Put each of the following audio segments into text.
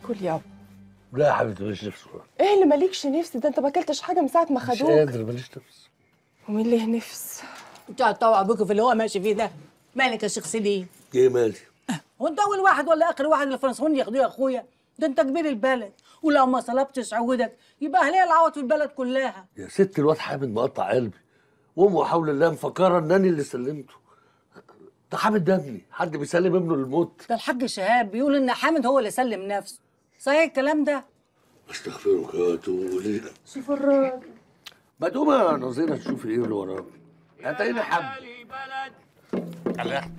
كل يابا. لا يا حبيبتي ماليش نفس. ايه اللي مالكش نفس ده؟ انت ما اكلتش حاجه من ساعه ما خدوك. مش قادر ماليش نفس. ومين ليه نفس؟ انت هتطوع ابوك في اللي هو ماشي فيه ده. مالك يا شيخ سليم؟ ايه مالي؟ هو انت اول واحد ولا اخر واحد الفرنسيين ياخدوه يا اخويا؟ ده انت كبير البلد، ولو ما صلبتش عودك يبقى اهليه العوض في البلد كلها. يا ست الواد حامد مقطع قلبي، وامه حول الله مفكره انني اللي سلمته. ده حامد ده ابني، حد بيسلم ابنه للموت؟ ده الحاج شهاب بيقول ان حامد هو اللي سلم نفسه. صحيح الكلام ده؟ استغفرك يا تولي. شوف الراجل. ما تقوم يا نظيره تشوفي ايه اللي وراك. هتلاقيني حب. الله.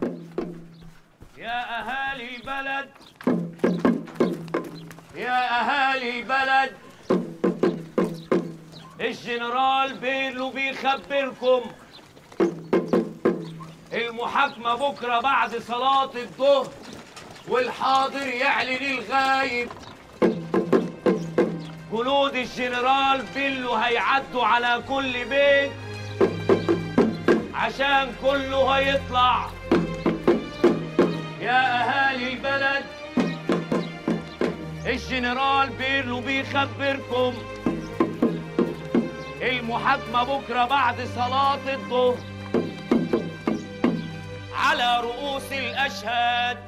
يا اهالي البلد، يا اهالي البلد، الجنرال بيرلو بيخبركم المحاكمة بكرة بعد صلاة الظهر، والحاضر يعلن الغايب. جنود الجنرال بيرلو هيعدوا على كل بيت عشان كله هيطلع. يا أهالي البلد، الجنرال بيرلو بيخبركم المحاكمة بكرة بعد صلاة الظهر على رؤوس الأشهاد.